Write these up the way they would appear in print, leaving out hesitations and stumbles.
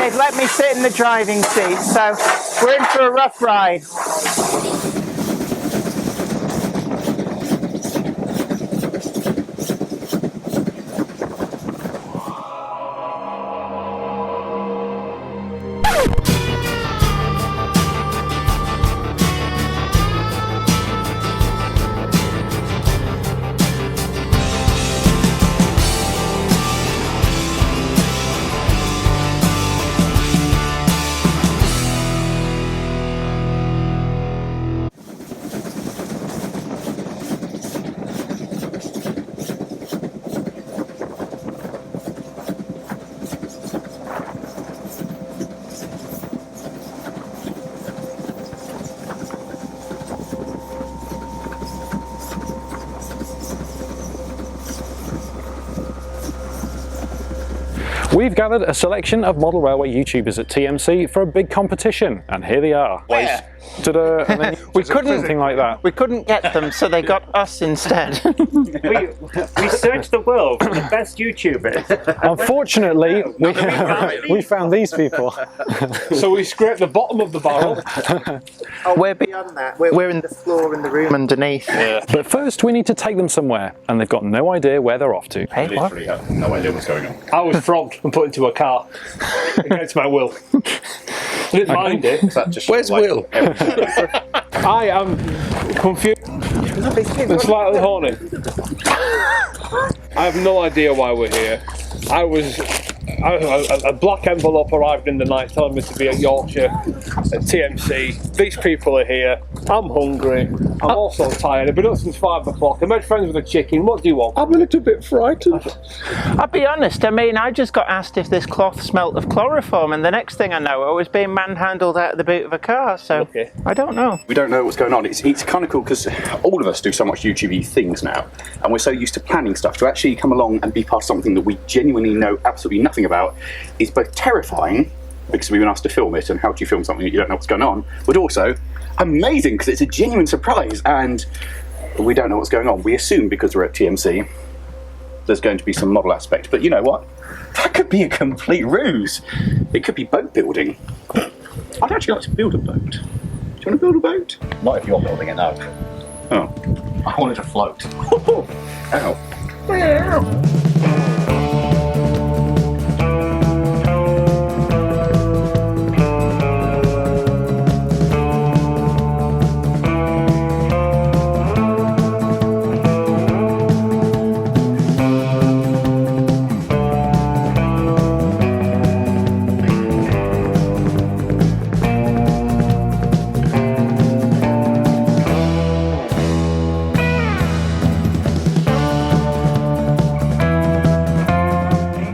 they've let me sit in the driving seat, so we're in for a rough ride. We've gathered a selection of model railway YouTubers at TMC for a big competition, and here they are. Where? Ta-da, and then We couldn't, something like that. We couldn't get them, so they got us instead. we searched the world for the best YouTubers. Unfortunately, we found these people. So we scraped the bottom of the barrel. Oh, we're beyond that. We're in the floor in the room underneath. Yeah. But first we need to take them somewhere, and they've got no idea where they're off to. Hey, what? Literally have no idea what's going on. I was frogged and put into a car against my will. I didn't mind it. Is that just Where's like Will? I am confused and slightly horny. I have no idea why we're here. A black envelope arrived in the night telling me to be at Yorkshire at TMC. These people are here. I'm hungry. I'm also tired. I've been up since 5 o'clock. I made friends with a chicken. What do you want? I'm a little bit frightened. I'll be honest, I mean, I just got asked if this cloth smelt of chloroform, and the next thing I know, I was being manhandled out of the boot of a car, so Okay. I don't know. We don't know what's going on. It's kind of cool because all of us do so much YouTube-y things now, and we're so used to planning stuff. To actually come along and be part of something that we genuinely know absolutely nothing about is both terrifying, because we've been asked to film it, and how do you film something that you don't know what's going on, but also amazing because it's a genuine surprise and we don't know what's going on. We assume because we're at TMC there's going to be some model aspect, but you know what? That could be a complete ruse. It could be boat building. I'd actually like to build a boat. Do you want to build a boat? Not if you're building it, no. Oh. I want it to float. Ow.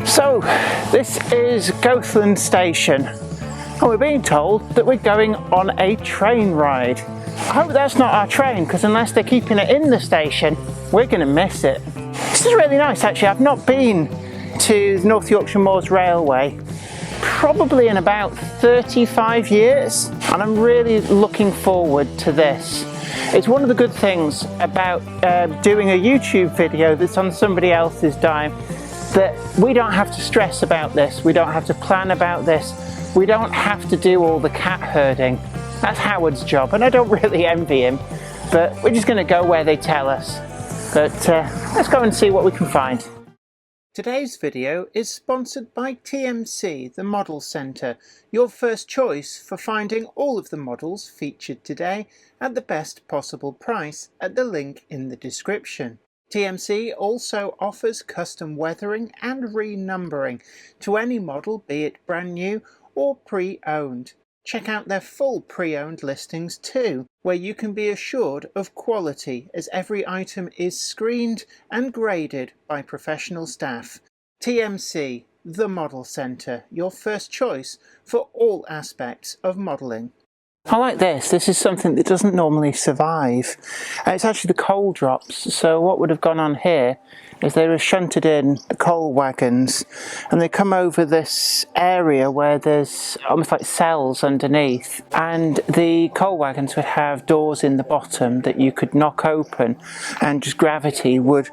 So, this is Goathland Station, and we're being told that we're going on a train ride. I hope that's not our train, because unless they're keeping it in the station, we're going to miss it. This is really nice, actually. I've not been to North Yorkshire Moors Railway probably in about 35 years, and I'm really looking forward to this. It's one of the good things about doing a YouTube video that's on somebody else's dime, that we don't have to stress about this, we don't have to plan about this, we don't have to do all the cat herding. That's Howard's job, and I don't really envy him, but we're just going to go where they tell us. But let's go and see what we can find. Today's video is sponsored by TMC, the Model Centre, your first choice for finding all of the models featured today at the best possible price at the link in the description. TMC also offers custom weathering and renumbering to any model, be it brand new or pre-owned. Check out their full pre-owned listings too, where you can be assured of quality as every item is screened and graded by professional staff. TMC, the Model Centre, your first choice for all aspects of modelling. I like this. This is something that doesn't normally survive. It's actually the coal drops, so what would have gone on here is they were shunted in the coal wagons, and they come over this area where there's almost like cells underneath, and the coal wagons would have doors in the bottom that you could knock open, and just gravity would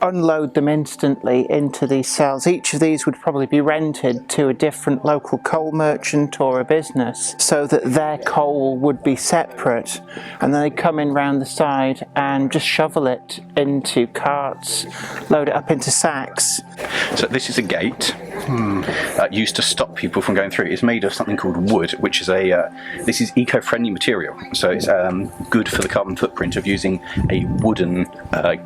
unload them instantly into these cells. Each of these would probably be rented to a different local coal merchant or a business, so that their coal would be separate, and then they'd come in round the side and just shovel it into carts, load it up into sacks. So this is a gate used to stop people from going through. It's made of something called wood, which is this is eco-friendly material. So it's good for the carbon footprint of using a wooden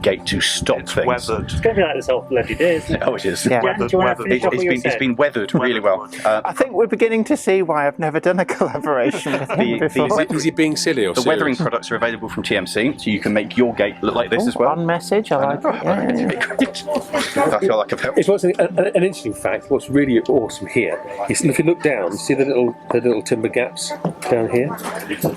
gate to stop things. Weathered. It's going to be like this old bloody days. Oh, it is. Yeah. Do you want to finish off what you It's said? been weathered really well. I think we're beginning to see why I've never done a collaboration with him before. Is he being silly or The serious? weathering products are available from TMC, so you can make your gate look like this as well. On message, I like it. Yeah. I feel like I've helped. It's what's an interesting fact. What's really awesome here is if you look down, see the little timber gaps down here.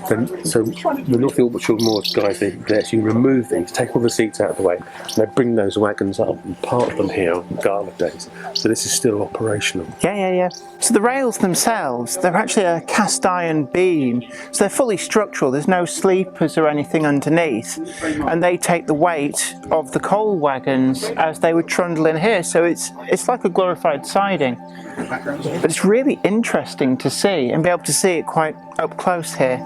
And so the North Yorkshire Moors guys, they actually remove these, take all the seats out of the way, and they bring those wagons up and park them here on gala days. So this is still operational. Yeah. So the rails themselves, they're actually a cast iron beam, so they're fully structural. There's no sleepers or anything underneath, and they take the weight of the coal wagons as they would trundle in here. So it's like a glorified siding, but it's really interesting to see and be able to see it quite up close here.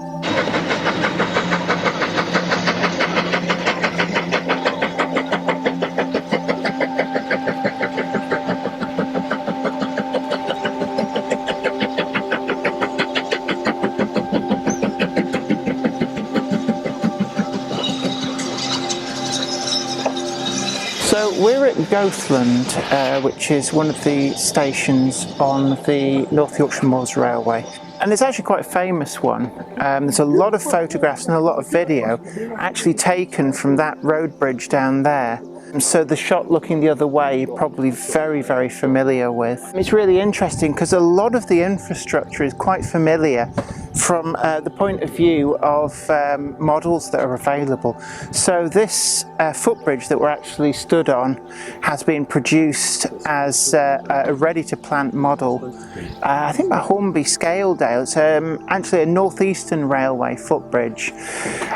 So we're at Goathland, which is one of the stations on the North Yorkshire Moors Railway. And it's actually quite a famous one. There's a lot of photographs and a lot of video actually taken from that road bridge down there. So the shot looking the other way, you're probably very, very familiar with. It's really interesting because a lot of the infrastructure is quite familiar from the point of view of models that are available. So this footbridge that we're actually stood on has been produced as a ready-to-plant model, I think by Hornby Scaledale. It's actually a northeastern railway footbridge,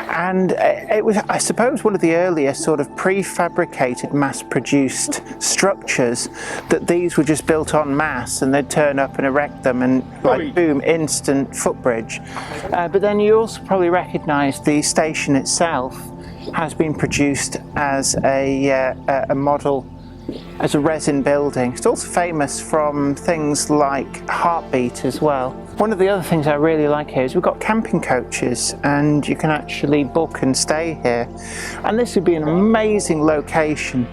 and it was, I suppose, one of the earlier sort of prefabricated, mass-produced structures that these were just built en masse, and they'd turn up and erect them and like boom, instant footbridge. But then you also probably recognise the station itself has been produced as a model, as a resin building. It's also famous from things like Heartbeat as well. One of the other things I really like here is we've got camping coaches, and you can actually book and stay here. And this would be an amazing location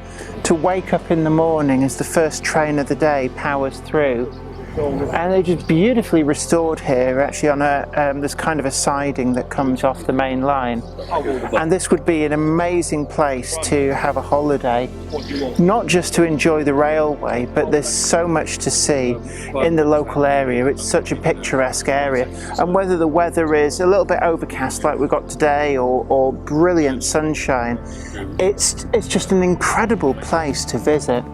to wake up in the morning as the first train of the day powers through. And they're just beautifully restored here, actually on this kind of a siding that comes off the main line. And this would be an amazing place to have a holiday, not just to enjoy the railway, but there's so much to see in the local area. It's such a picturesque area, and whether the weather is a little bit overcast like we've got today or brilliant sunshine, it's just an incredible place to visit.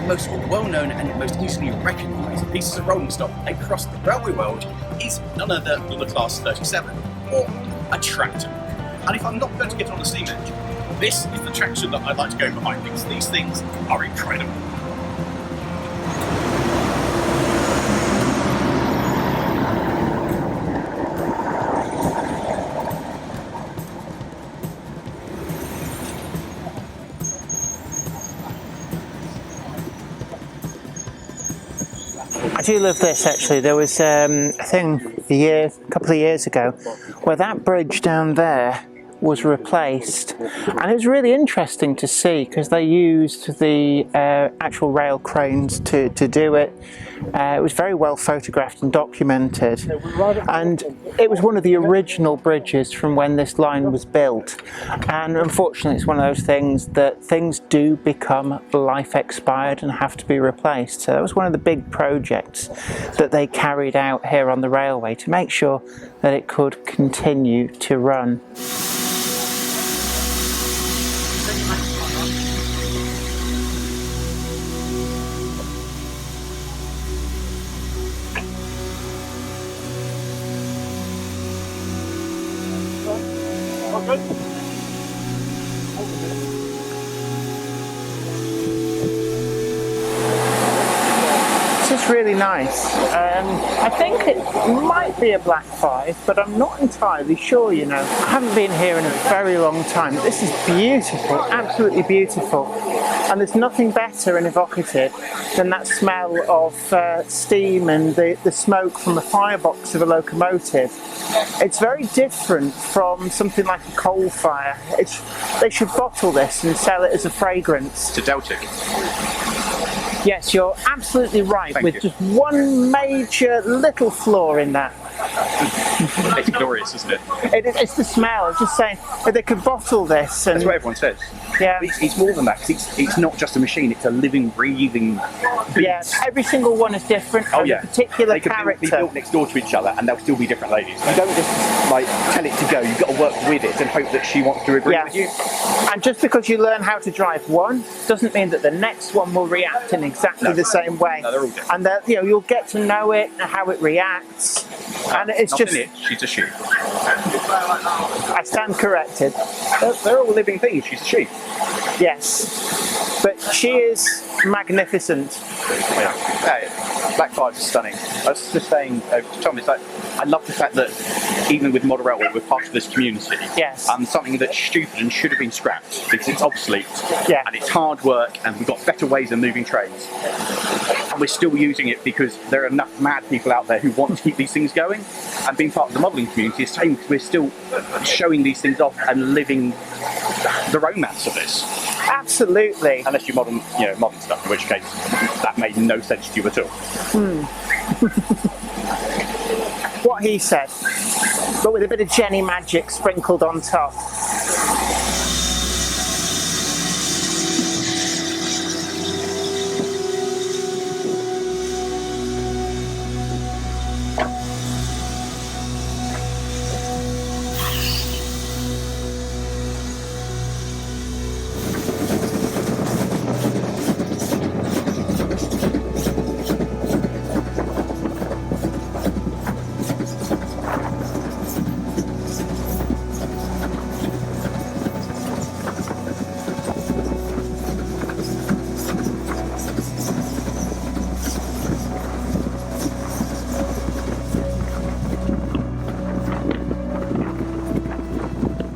Most well-known and most easily recognised pieces of rolling stock across the railway world is none other than the Class 37, or a tractor. And if I'm not going to get on a steam engine, this is the tractor that I'd like to go behind, because these things are incredible. I do love this actually. There was a thing a couple of years ago, where that bridge down there was replaced, and it was really interesting to see because they used the actual rail cranes to do it. It was very well photographed and documented, and it was one of the original bridges from when this line was built. And unfortunately, it's one of those things that things do become life expired and have to be replaced. So that was one of the big projects that they carried out here on the railway to make sure that it could continue to run. This is really nice. I think it might be a Black 5, but I'm not entirely sure, you know. I haven't been here in a very long time. This is beautiful, absolutely beautiful. And there's nothing better and evocative than that smell of steam and the smoke from the firebox of a locomotive. It's very different from something like a coal fire. They should bottle this and sell it as a fragrance. To Deltic. Yes, you're absolutely right. Thank with you. just one major little flaw in that. It's glorious, isn't it? It's the smell. It's just saying that they could bottle this and That's what everyone says. yeah, It's more than that, because it's not just a machine, it's a living, breathing beast. yeah. Every single one is different. Oh has yeah. a particular They could be character. built next door to each other and they'll still be different ladies. You don't just like tell it to go, you've got to work with it and hope that she wants to agree Yeah. with you. And just because you learn how to drive one doesn't mean that the next one will react in exactly the same way. No, they're all different. And that, you know, you'll get to know it and how it reacts. And it's Not just in it, she's a she. I stand corrected. They're all living things, she's a she. Yes. But she is magnificent. Yeah, Black 5 is stunning. I was just saying to Tom, it's like, I love the fact that even with model railway, we're part of this community. Yes. And something that's stupid and should have been scrapped because it's obsolete. Yeah. And it's hard work and we've got better ways of moving trains. And we're still using it because there are enough mad people out there who want to keep these things going. And being part of the modelling community is the same because we're still showing these things off and living the romance of this. Absolutely. Unless you're modern stuff, in which case that made no sense to you at all. What he said, but with a bit of Jenny magic sprinkled on top.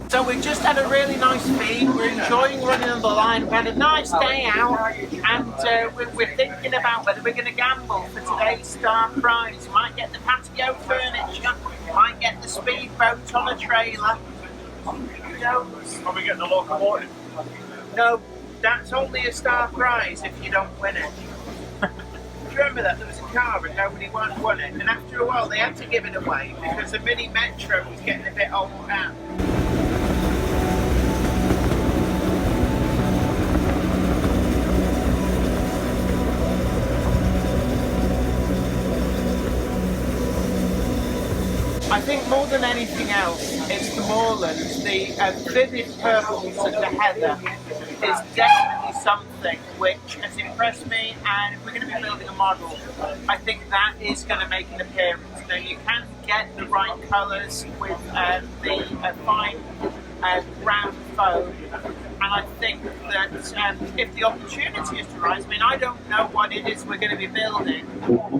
So we just had a really nice feed, we're enjoying running on the line, we had a nice day out, and we're thinking about whether we're going to gamble for today's star prize. We might get the patio furniture, we might get the speedboat on a trailer. Who knows? Are we getting the locomotive? No, that's only a star prize if you don't win it. Do you remember that? There was a car and nobody won it, and after a while they had to give it away because the mini metro was getting a bit old out. I think more than anything else, it's the moorlands, the vivid purples of the heather is definitely something which has impressed me, and if we're going to be building a model, I think that is going to make an appearance. Now you can get the right colours with the fine round foam, and I think that if the opportunity is to rise, I mean, I don't know what it is we're going to be building,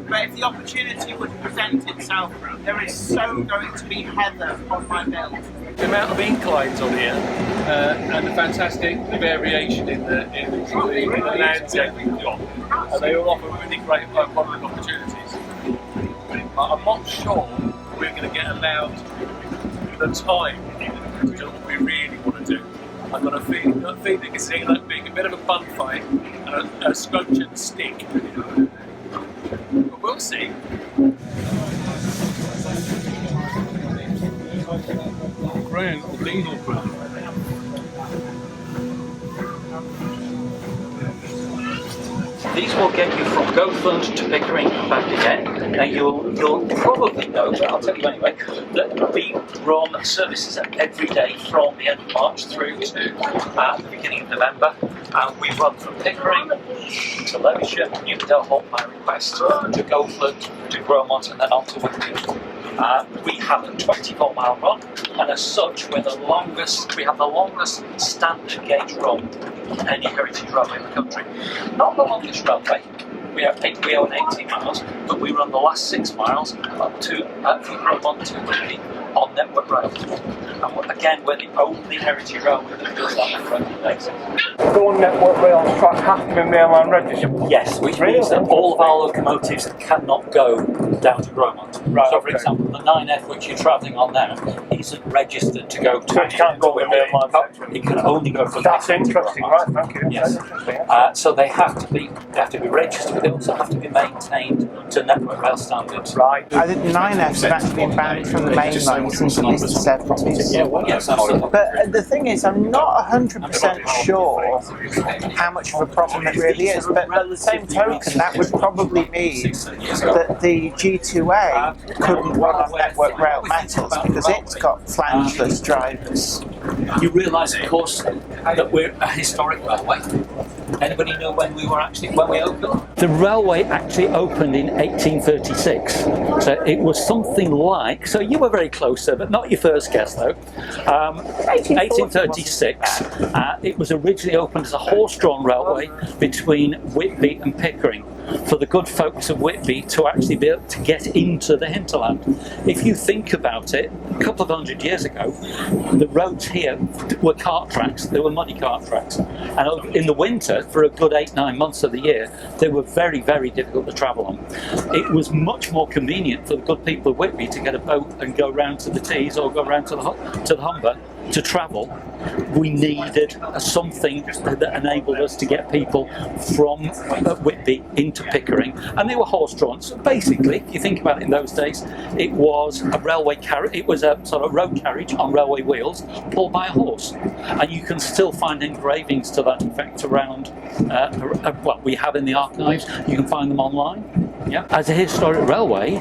but if the opportunity would present itself, there is so going to be heather on my build. The amount of inclines on here and the fantastic variation in the landscape we've got, and they all offer really great modelling opportunities. But I'm not sure we're going to get allowed the time to be really I've got a feeling you can see that being a bit of a bun fight and a scrunch and stick. But we'll see. Grand old diesel crew. These will get you from Goathland to Pickering and back again. Now you'll probably know, but I'll tell you anyway, that we run services every day from the end of March through to the beginning of November. And we run from Pickering to Leicestershire, Newcastle, Holt by request, to Goathland, to Gromont, and then on to Whitby. We have a 24-mile run, and as such, we have the longest standard gauge run in any heritage railway in the country. Not the longest railway. We own 18 miles, but we run the last 6 miles up to from Gromont to Whitby on network rail. And again, we're the only heritage railway that does that on a regular basis. Go on network rail track have to be mainline registered. Yes, which means that all of our locomotives cannot go down to Gromont. Right, so, for example, the 9F which you're travelling on now isn't registered to go to. So it can't go on the mainline section. It can only go from. That's interesting, right? Thank you. Yes. So they have to be registered, but they also have to be maintained to network rail standards. Right. I think 9Fs have actually been banned from the main line since at least the 70s. Yes, absolutely. But the thing is, I'm not 100% sure how much of a problem it really is, but by the same token, that would probably mean that the G2A couldn't run on network rail metals because it's got flangeless drivers. You realise, of course, that we're a historic railway. Anybody know when we opened? The railway actually opened in 1836, so it was something like, so you were very close there, but not your first guess though. 1836, it was originally opened as a horse-drawn railway between Whitby and Pickering, for the good folks of Whitby to actually be able to get into the hinterland. If you think about it, a couple of 100 years ago, the roads here were cart tracks, they were muddy cart tracks, and in the winter, for a good 8-9 months of the year, they were very, very difficult to travel on. It was much more convenient for the good people of Whitby to get a boat and go round to the Tees or go round to the Humber to travel. We needed something that enabled us to get people from Whitby into Pickering, and they were horse-drawn. So basically, if you think about it, in those days, it was a railway carriage. It was a sort of road carriage on railway wheels, pulled by a horse. And you can still find engravings to that effect around. Well, we have in the archives. You can find them online. Yeah. As a historic railway,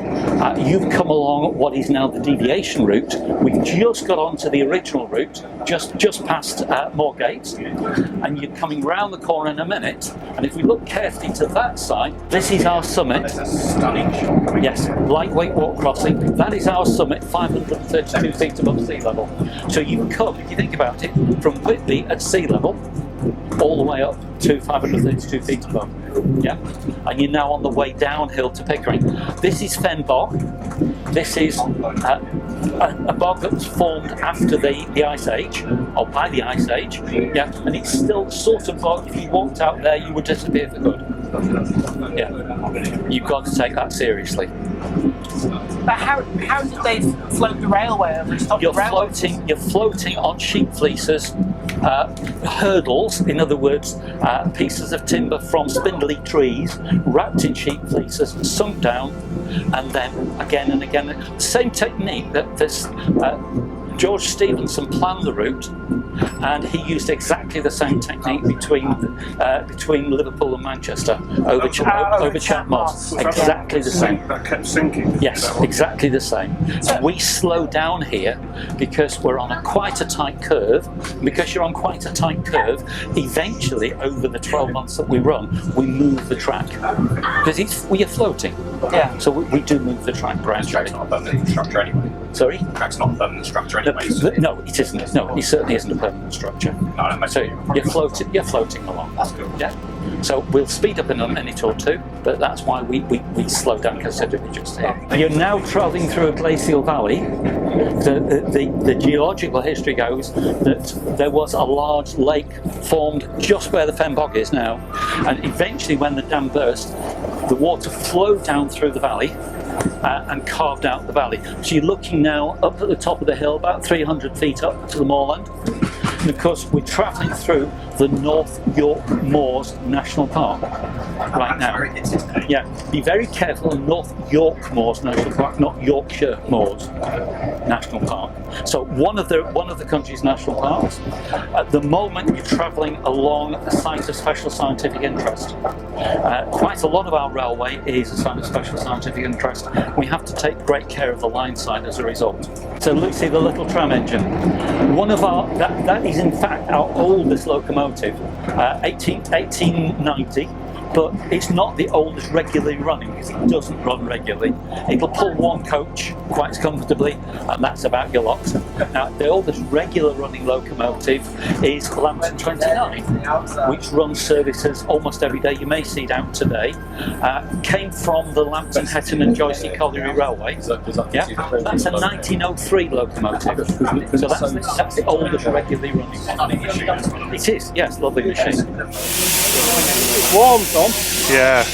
you've come along what is now the deviation route. We've just got onto the original route, just past Moorgates, and you're coming round the corner in a minute. And if we look carefully to that side, this is our summit. Stunning. Yes, lightweight walk crossing. That is our summit, 532 feet above sea level. So you come, if you think about it, from Whitby at sea level, all the way up to 532 feet above. Yeah, and you're now on the way downhill to Pickering. This is Fen Bog. This is a bog that was formed after the Ice Age, or by the Ice Age. Yeah, and it's still the sort of bog, if you walked out there, you would disappear for good. Yeah, you've got to take that seriously. But how did they float the railway over top You're the railway? You're floating on sheep fleeces, hurdles, in other words, pieces of timber from spindly trees, wrapped in sheep fleeces, sunk down, and then again and again. The same technique that this George Stephenson planned the route, and he used exactly the same technique between Liverpool and Manchester over Chat Moss. Exactly the same. That kept sinking. Yes, exactly the same. We slow down here because we're on quite a tight curve. Because you're on quite a tight curve, eventually over the 12 months that we run, we move the track because we are floating. Yeah. So we do move the track gradually. Track's not a permanent structure anyway. Sorry? Track's not a permanent structure anyway. No, it isn't. No, it certainly isn't a permanent structure. No, So you're floating along. That's good. Yeah. So we'll speed up in a minute or two, but that's why we slow down considerably just here. You're now travelling through a glacial valley. The geological history goes that there was a large lake formed just where the Fen Bog is now, and eventually when the dam burst, the water flowed down through the valley and carved out the valley. So you're looking now up at the top of the hill, about 300 feet up to the moorland. And of course, we're travelling through the North York Moors National Park right now. Yeah, be very careful of North York Moors National Park, not Yorkshire Moors National Park. So one of the country's national parks. At the moment, you're travelling along a site of special scientific interest. Quite a lot of our railway is a site of special scientific interest. We have to take great care of the line side as a result. So Lucy, the little tram engine, one of our that is in fact our oldest locomotive, 1890. But it's not the oldest regularly running because it doesn't run regularly. It'll pull one coach quite comfortably, and that's about your lot. Now, the oldest regular running locomotive is Lambton 29, which runs services almost every day. You may see it out today. Came from the Lambton, Hetton and Joycey Colliery Railway. Yeah, that's a 1903 locomotive. So that's the oldest regularly running one. It is, yes, lovely machine. It's warm, Tom. Yeah.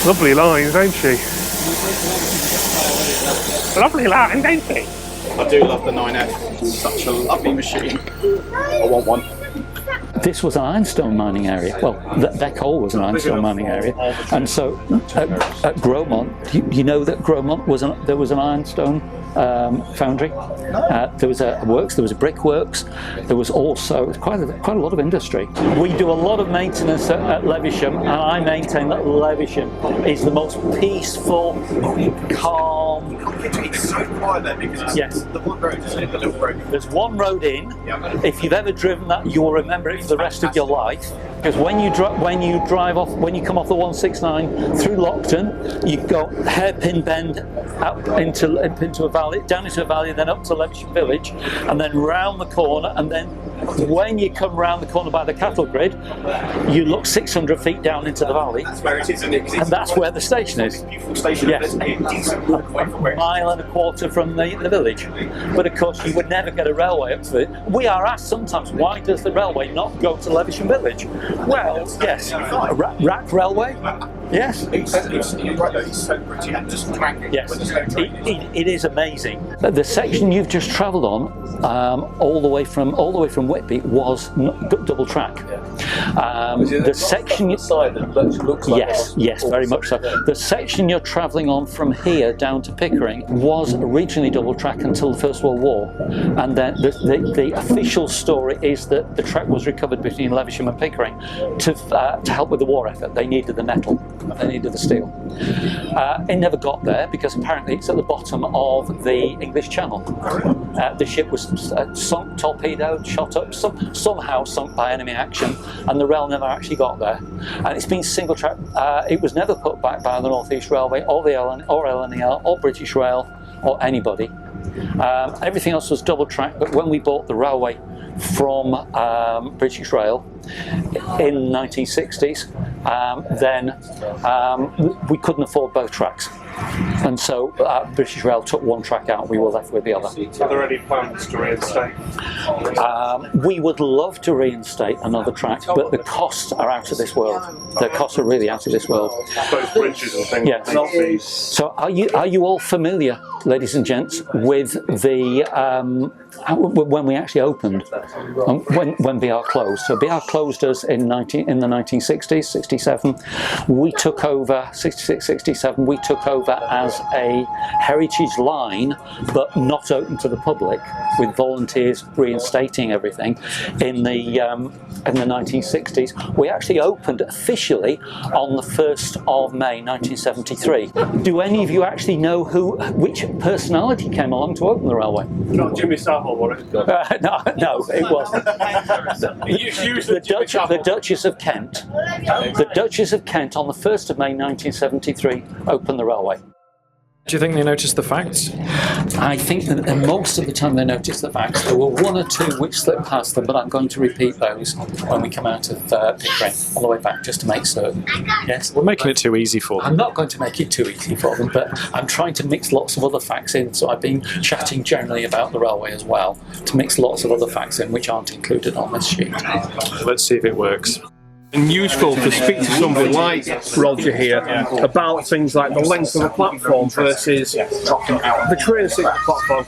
Lovely lines, ain't she? Lovely lines, ain't she? I do love the 9F. It's such a lovely machine. I want one. This was an ironstone mining area. Well, that coal was an ironstone mining area, and so at Gromont, you know that Gromont there was an ironstone foundry. There was a works, there was a brickworks, there was also quite a lot of industry. We do a lot of maintenance at Levisham, and I maintain that Levisham is the most peaceful, calm. It's so quiet there because yes. The one road, isn't it? The little road. There's one road in. If you've ever driven that, you'll remember it for the rest of your life. Because when you come off the 169 through Lockton, you go hairpin bend up into a valley, down into a valley, then up to Levisham Village, and then round the corner, and then when you come round the corner by the cattle grid, you look 600 feet down into the valley. That's where it is, isn't it? And that's where the station is. Beautiful station. Yes. A mile and a quarter from the village. But of course, you would never get a railway up to it. We are asked sometimes, why does the railway not go to Levisham Village? Well, yes, Rack Railway. Yes, You're right though. It's so pretty and just cracking. Yes, it is amazing. The section you've just travelled on, all the way from Whitby, was double track. The section looks like yes, very much so. The section you're travelling on from here down to Pickering was originally double track until the First World War, and then the official story is that the track was recovered between Levisham and Pickering to help with the war effort. They needed the metal, they needed the steel. It never got there because apparently it's at the bottom of the English Channel. The ship was sunk, torpedoed, shot up, somehow sunk by enemy action, and the rail never actually got there. And it's been single track. It was never put back by the North East Railway or the LNEL or British Rail or anybody. Everything else was double track, but when we bought the railway from British Rail in the 1960s, then we couldn't afford both tracks. And so British Rail took one track out, we were left with the other. Are there any plans to reinstate? We would love to reinstate another track, but the costs are out of this world. The costs are really out of this world. Those bridges and things. Yes. So are you all familiar, ladies and gents, with the when we actually opened, when BR closed? So BR closed us in the 1960s, 67. We took over 66, 67. We took over as a heritage line, but not open to the public, with volunteers reinstating everything in the 1960s. We actually opened officially on the 1st of May 1973. Do any of you actually know which personality came along to open the railway? Not Jimmy Savile, was it? No, it wasn't. The Duchess of Kent. The Duchess of Kent on the 1st of May 1973 opened the railway. Do you think they noticed the facts? I think that most of the time they noticed the facts. There were one or two which slipped past them, but I'm going to repeat those when we come out of Pickering on the way back, just to make certain. Yes, We're making it too easy for them. I'm not going to make it too easy for them, but I'm trying to mix lots of other facts in. So I've been chatting generally about the railway as well, to mix lots of other facts in which aren't included on this sheet. Let's see if it works. and useful to speak to somebody like Roger here about things like the length of the platform versus the train sitting platform.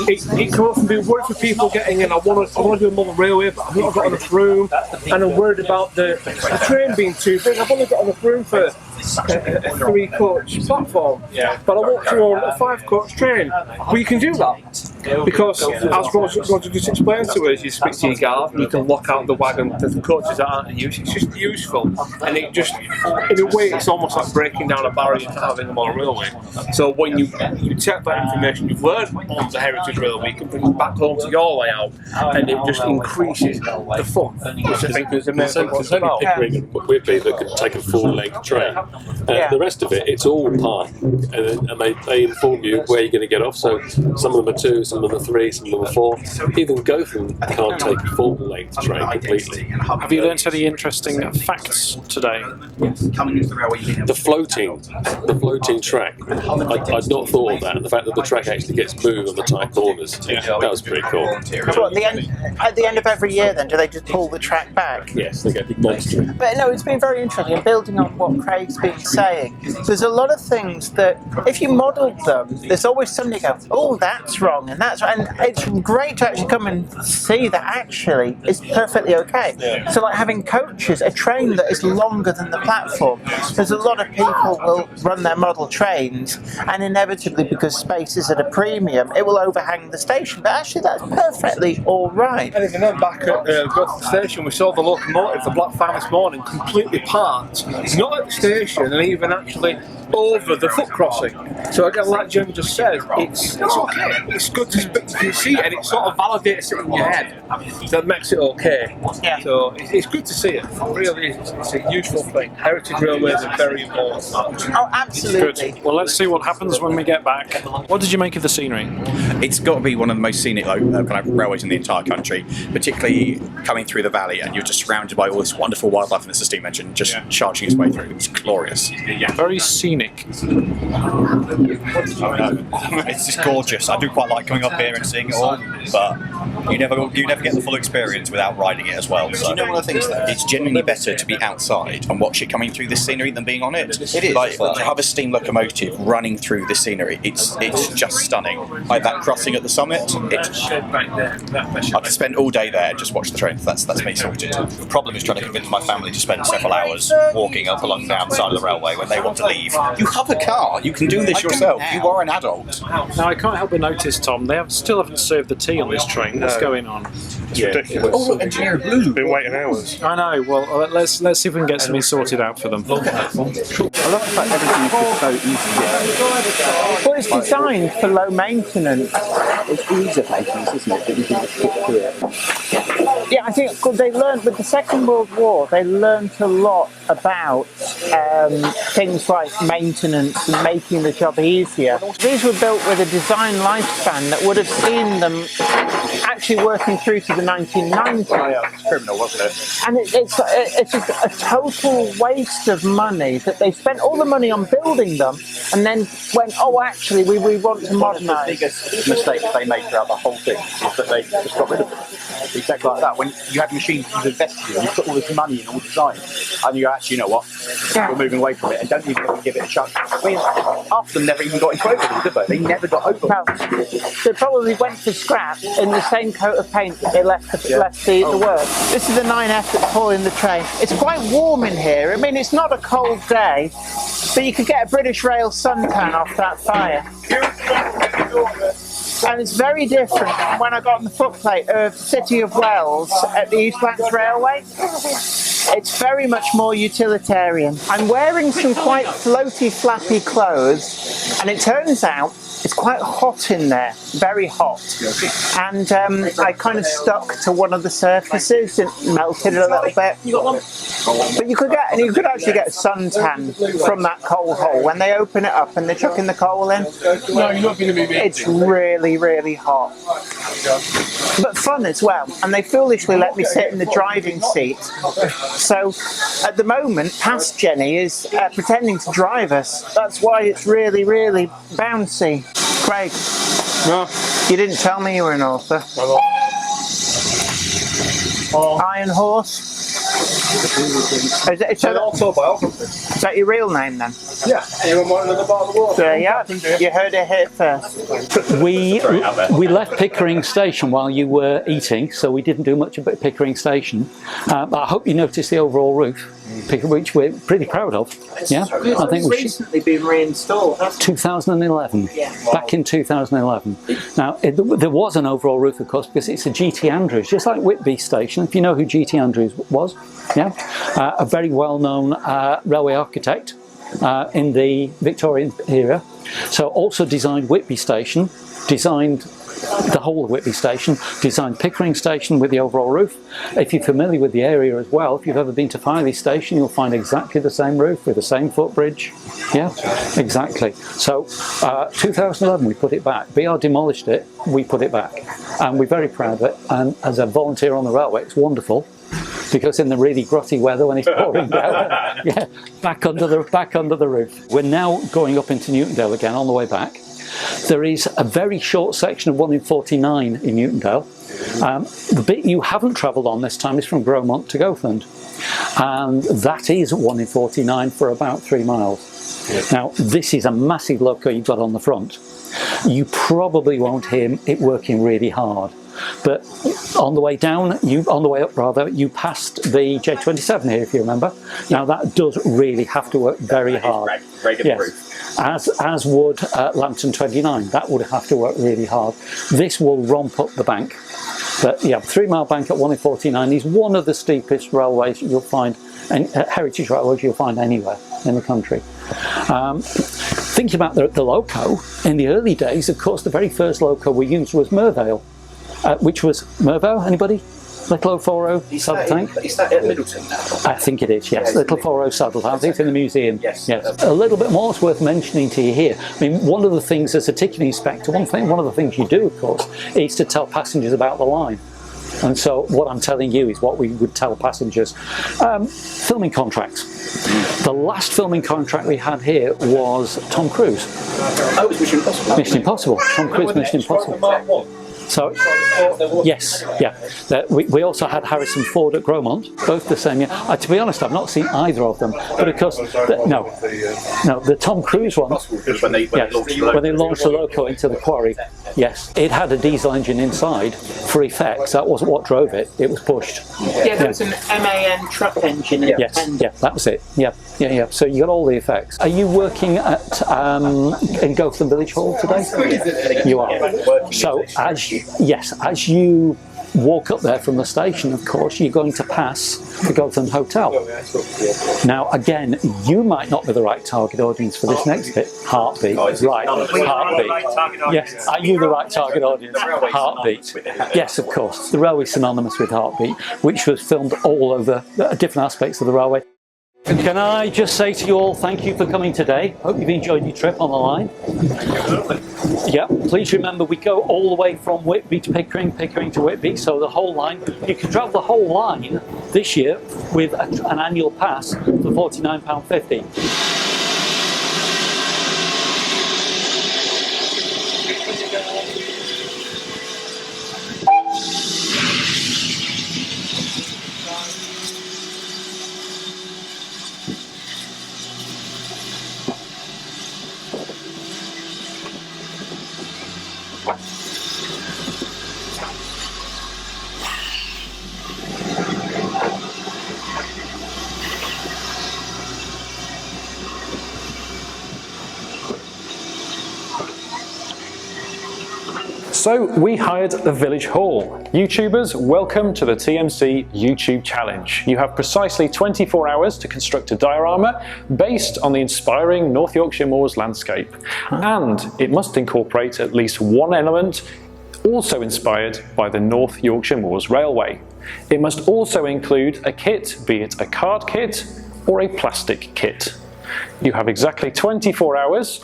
It can often be worried for people getting in. I want to do a model railway, but I've not got enough room, and I'm worried about the train being too big. I've only got enough room for a 3-coach platform, but I want to own a 5-coach train. Well, you can do that because, as Roger just explained to us, you speak to your guard and you can lock out the wagon, the coaches that aren't in use. It's just useful, and it just, in a way, it's almost like breaking down a barrier to having them on a railway. So when you take that information you've learned on the Heritage Railway, you can bring it back home to your layout, and it just increases the fun, which I think is amazing. There's only Pickering and Whitby that can take a full-length train. The rest of it, it's all park, and they inform you where you're going to get off. So some of them are 2, some of them are 3, some of them are 4. Even Goathland can't take a full-length train completely. Have you learnt any interesting facts today? The floating track. I'd not thought of that, and the fact that the track actually gets moved on the tight corners. That was pretty cool. So at the end of every year, then, do they just pull the track back? Yes, they get big monster. But no, it's been very interesting, and building on what Craig's been saying, there's a lot of things that if you modelled them, there's always somebody go, oh, that's wrong, and that's right. And it's great to actually come and see that actually it's perfectly okay. So like having coaches, a train that is longer than the platform, there's a lot of people will run their model trains, and inevitably, because space is at a premium, it will overhang the station, but actually that's perfectly all right. And even then, back at Goathland Station, we saw the locomotive, the Black Fan this morning, completely parked. It's not at the station, and even actually over the foot crossing. So again, like Jim just said, it's okay. It's good to see it, and it sort of validates it in your head. That makes it okay. Yeah. So it's good to see it. It really is. It's a useful thing. Heritage railways are very important. Oh, absolutely. Good. Well, let's see what happens when we get back. What did you make of the scenery? It's got to be one of the most scenic kind of railways in the entire country, particularly coming through the valley, and you're just surrounded by all this wonderful wildlife, and it's a steam engine just charging its way through. It's glorious. Very scenic. It's just gorgeous. I do quite like coming up here and seeing it all, but you never get the full experience without riding it as well. So. You know, one of the things though, it's genuinely better to be outside and watch it coming through this scenery than being on it. It is. Like to have a steam locomotive running through the scenery, it's just stunning. Like that crossing at the summit, I could spend all day there and just watch the train. That's me sorted. The problem is trying to convince my family to spend several hours walking up along the outside of the railway when they want to leave. You have a car. You can do this yourself. You are an adult. Now, I can't help but notice, Tom, they still haven't served the tea on this train. What's going on? It's ridiculous. Oh, Engineer Blue. Been waiting hours. I know. Well, let's see if we can get something sorted out for them. I love the fact everything is just so easy. Well, it's designed for low maintenance. It's ease of maintenance, isn't it? That you can just get through it. Yeah, I think they learned with the Second World War, they learned a lot about things like maintenance and making the job easier. These were built with a design lifespan that would have seen them actually working through to the 1990s. It's criminal, wasn't it? And it's a total waste of money that they spent all the money on building them and then went, oh, actually, we want to modernise. The biggest mistake they made throughout the whole thing is that they just got rid of it. Exactly like that. When you have machines you've invested in, you put all this money in all design, and you actually, you know what, we're moving away from it, and don't even give it a chance. I mean, half of them never even got into overhaul, did they? They never got overhaul. No. They probably went for scrap in the same coat of paint that they left the work. This is the 9F that's pulling the train. It's quite warm in here. I mean, it's not a cold day, but you could get a British Rail suntan off that fire. And it's very different from when I got on the footplate of City of Wells at the East Lancs Railway. It's very much more utilitarian. I'm wearing some quite floaty, flappy clothes, and it turns out it's quite hot in there, very hot. And I kind of stuck to one of the surfaces and melted it a little bit. But you could actually get a suntan from that coal hole. When they open it up and they're chucking the coal in, it's really, really hot. But fun as well. And they foolishly let me sit in the driving seat. So at the moment, past Jenny is pretending to drive us. That's why it's really, really bouncy. Craig, you didn't tell me you were an author. Iron Horse? Is It's an autobiography. is that your real name then? Yeah. Anyone want another bottle of water? There you have. You heard it here first. We left Pickering Station while you were eating, so we didn't do much about Pickering Station. But I hope you noticed the overall roof, which we're pretty proud of. Yeah, I think we should. Recently been reinstalled, hasn't 2011, back in 2011. Now, there was an overall roof, of course, because it's a GT Andrews, just like Whitby Station, if you know who GT Andrews was. Yeah, a very well-known railway architect in the Victorian era. So also designed Whitby Station, designed the whole of Whitby Station, designed Pickering Station with the overall roof. If you're familiar with the area as well, if you've ever been to Filey Station, you'll find exactly the same roof with the same footbridge. Yeah, exactly. So 2011 we put it back. BR demolished it, we put it back. And we're very proud of it. And as a volunteer on the railway, it's wonderful. Because in the really grotty weather when it's pouring down, yeah, back under the roof. We're now going up into Newtondale again on the way back. There is a very short section of 1 in 49 in Newtondale. The bit you haven't travelled on this time is from Gromont to Goathland, and that is 1 in 49 for about 3 miles. Now this is a massive loco you've got on the front. You probably won't hear it working really hard. But on the way down, on the way up rather, you passed the J27 here, if you remember. Now that does really have to work very hard. Yes, as would Lambton 29. That would have to work really hard. This will romp up the bank. But yeah, 3 mile bank at 1 in 49 is one of the steepest railways you'll find, and heritage railways you'll find anywhere in the country. Thinking about the loco, in the early days, of course, the very first loco we used was Mervale. Which was Mervale, anybody? Little 4.0 saddle tank? Is that at Middleton now? I think it is, yes. Little 4.0 saddle tank. I think it's in the museum. Yes. A little bit more is worth mentioning to you here. I mean, one of the things as a ticketing inspector, one of the things you do, of course, is to tell passengers about the line. And so what I'm telling you is what we would tell passengers. Filming contracts. The last filming contract we had here was Tom Cruise. Oh, it was Mission Impossible. Mission Impossible. Tom Cruise Mission Impossible. So, yes, yeah. We also had Harrison Ford at Gromont, both the same year. To be honest, I've not seen either of them. But of course, the Tom Cruise one, when they launched the loco into the quarry, yes, it had a diesel engine inside for effects. That wasn't what drove it, it was pushed. Yeah, there was an MAN truck engine. Yes, yeah, that was it. Yeah. So you got all the effects. Are you working at in Goathland Village Hall today? You are. So as you walk up there from the station, of course, you're going to pass the Goathland Hotel. Now, again, you might not be the right target audience for this next bit. Heartbeat. Right, Heartbeat. Yes, are you the right target audience? Heartbeat. Yes, of course. The railway is synonymous with Heartbeat, which was filmed all over different aspects of the railway. Can I just say to you all, thank you for coming today. Hope you've enjoyed your trip on the line. Yeah, please remember we go all the way from Whitby to Pickering, Pickering to Whitby, so the whole line. You can travel the whole line this year with an annual pass for £49.50. So we hired the Village Hall. YouTubers, welcome to the TMC YouTube Challenge. You have precisely 24 hours to construct a diorama based on the inspiring North Yorkshire Moors landscape. And it must incorporate at least one element also inspired by the North Yorkshire Moors Railway. It must also include a kit, be it a card kit or a plastic kit. You have exactly 24 hours.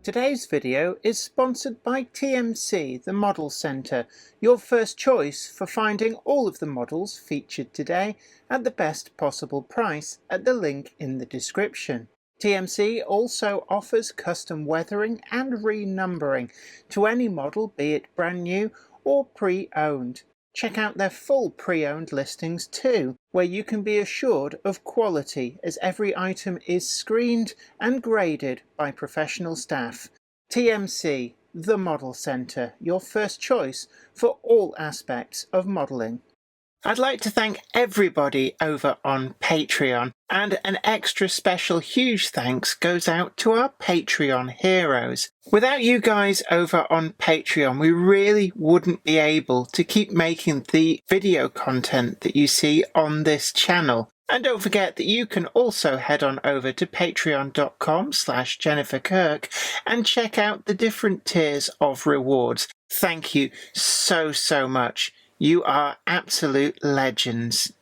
Today's video is sponsored by TMC, the Model Centre, your first choice for finding all of the models featured today at the best possible price at the link in the description. TMC also offers custom weathering and renumbering to any model, be it brand new or pre-owned. Check out their full pre-owned listings too, where you can be assured of quality as every item is screened and graded by professional staff. TMC, the Model Centre, your first choice for all aspects of modelling. I'd like to thank everybody over on Patreon, and an extra special huge thanks goes out to our Patreon heroes. Without you guys over on Patreon, we really wouldn't be able to keep making the video content that you see on this channel. And don't forget that you can also head on over to patreon.com/Jennifer Kirk and check out the different tiers of rewards. Thank you so much. You are absolute legends.